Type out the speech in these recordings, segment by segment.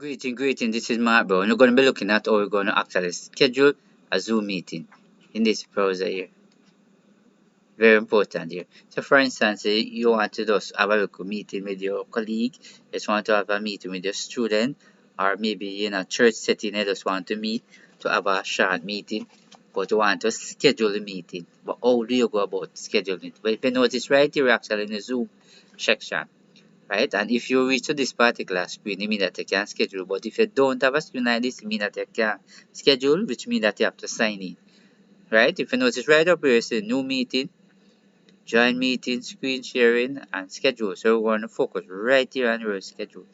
Greeting. This is Mark, bro. And we're going to be looking at how we're going to actually schedule a Zoom meeting in this browser here. Very important here. So, for instance, you want to just have a local meeting with your colleague, just want to have a meeting with your student, or maybe in a church setting, you just want to meet to have a short meeting, but you want to schedule a meeting. But how do you go about scheduling it? Well, if you notice right here, actually in the Zoom section. Right? And if you reach to this particular screen, it means that you can schedule. But if you don't have a screen like this, it means that you can schedule, which means that you have to sign in. Right? If you notice right up here, it says new meeting, join meeting, screen sharing, and schedule. So we're going to focus right here on your schedule.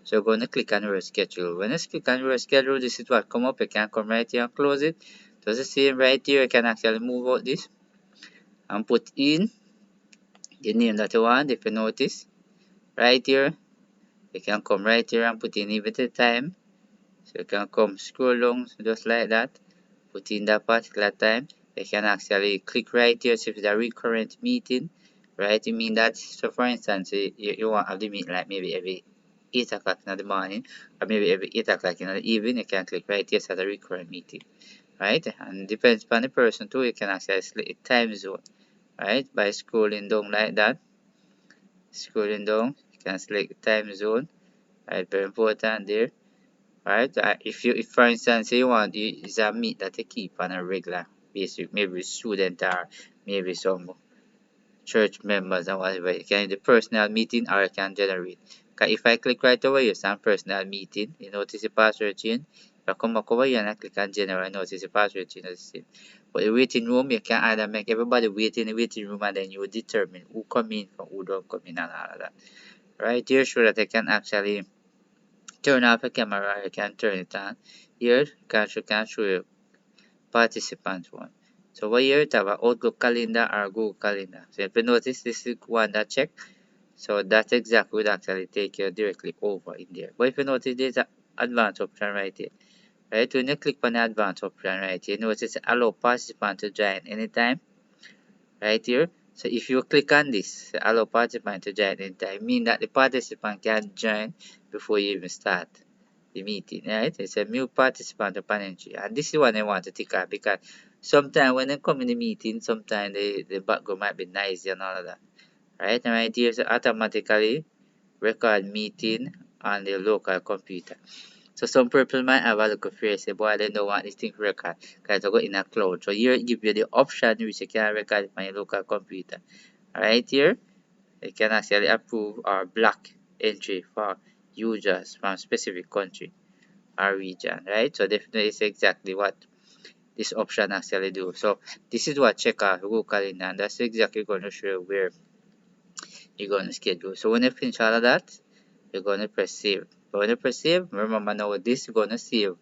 So we're going to click on your schedule. When you click on your schedule, this is what come up. You can come right here and close it. Does the same right here. You can actually move out this and put in the name that you want. If you notice right here, you can come right here and put in even the time. So you can come scroll down just like that, put in that particular time. You can actually click right here, so if it's a recurrent meeting, right? You mean that, so for instance, you want to have the meeting like maybe every 8 o'clock in the morning, or maybe every 8 o'clock in the evening, you can click right here as a recurrent meeting, right? And depends upon the person too, you can actually select a time zone, right? By scrolling down like that, scrolling down, you can select time zone, right? Very important there. Right? If for instance you want is a meet that you keep on a regular basis, maybe student or maybe some church members and whatever, you can do personal meeting or you can generate. Cause if I click right over here, some personal meeting, you notice the password change. If I come back over here and I click on general, notice the password change is the same. But the waiting room, you can either make everybody wait in the waiting room and then you will determine who come in from who don't come in and all of that. Right here, so that I can actually turn off the camera, you can turn it on. Here, you can show you participant one. So over here, you have an Outlook calendar or Google calendar. So if you notice, this is one that check. So that exactly would actually take you directly over in there. But if you notice, there's an advanced option right here. Right, when you click on the advanced option right here, notice allow participant to join anytime. Right here. So if you click on this, allow participant to join anytime, mean that the participant can join before you even start the meeting, right? It's a new participant upon entry. And this is what I want to take out because sometimes when they come in the meeting, sometimes the background might be noisy and all of that. Right? And right here, so automatically record meeting on the local computer. So some people might have a look fear, say, boy, they don't want this thing to record because it's go in a cloud. So here it give you the option which you can record it on your local computer. Right here, you can actually approve or block entry for users from specific country or region, right? So definitely it's exactly what this option actually do. So this is what check out Google Calendar, and that's exactly going to show you where you're going to schedule. So when you finish all of that, you're going to press save. But when you press save, remember now this is going to save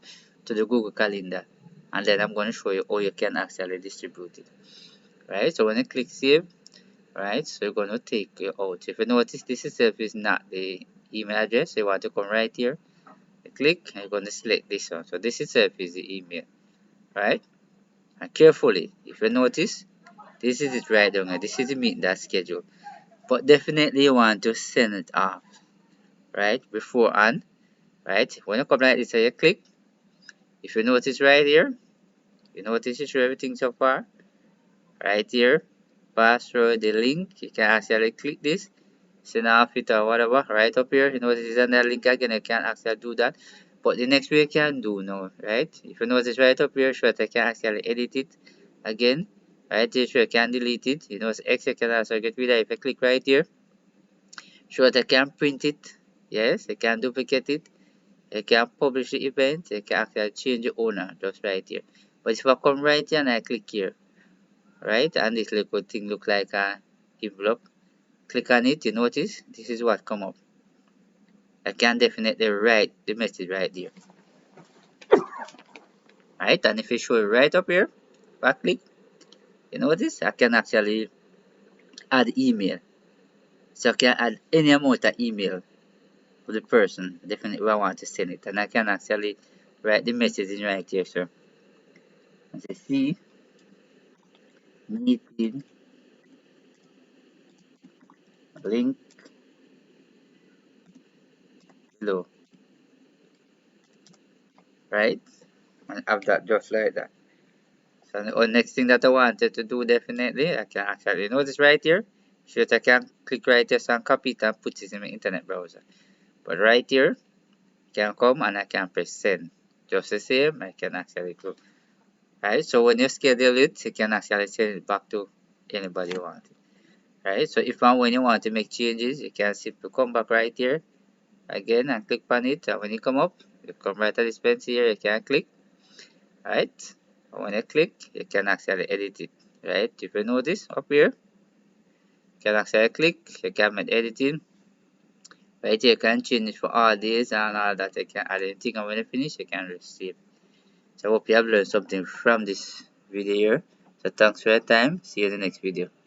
to the Google Calendar, and then I'm going to show you how you can actually distribute it, right? So when you click save, right, so you're going to take it out. If you notice, this itself is not the email address, so you want to come right here, click, and you're going to select this one. So this itself is the email, right? And carefully, if you notice, this is it right down here. This is the meeting that's scheduled. But definitely you want to send it off, right? Beforehand, right? When you come like this, so you click. If you notice right here, you notice you show everything so far. Right here, password, the link, you can actually click this, send off it or whatever. Right up here, you notice it's another link again, you can actually do that. But the next way you can do now, right? If you notice right up here, sure, I can actually edit it again. Right here, sure, I can delete it. You know, X, you can also get rid of it. If I click right here, sure, I can print it. Yes, I can duplicate it. I can publish the event. I can actually change the owner just right here. But if I come right here and I click here, right, and this little thing look like a envelope, click on it, you notice this is what come up. I can definitely write the message right there, right? And if you show it right up here, back click, you notice I can actually add email. So I can add any amount of email to the person definitely I want to send it, and I can actually write the message in right here. So as I see, meeting link below. right? And have that just like that. So the next thing that I wanted to do definitely, I can actually notice right here. Sure, I can click right here and copy it and put it in my internet browser. But right here, I can come and I can press send. Just the same, I can actually go. Right, so when you schedule it, you can actually send it back to anybody you want it. Right, so if and when you want to make changes, you can simply come back right here again and click on it. And when you come up, you come right at this pencil here, you can click. Right, and when you click, you can actually edit it. Right, if you notice up here, you can actually click, you can make editing. Right here, you can change it for all these and all that. You can add anything, and when you finish, you can receive. So I hope you have learned something from this video here. So thanks for your time. See you in the next video.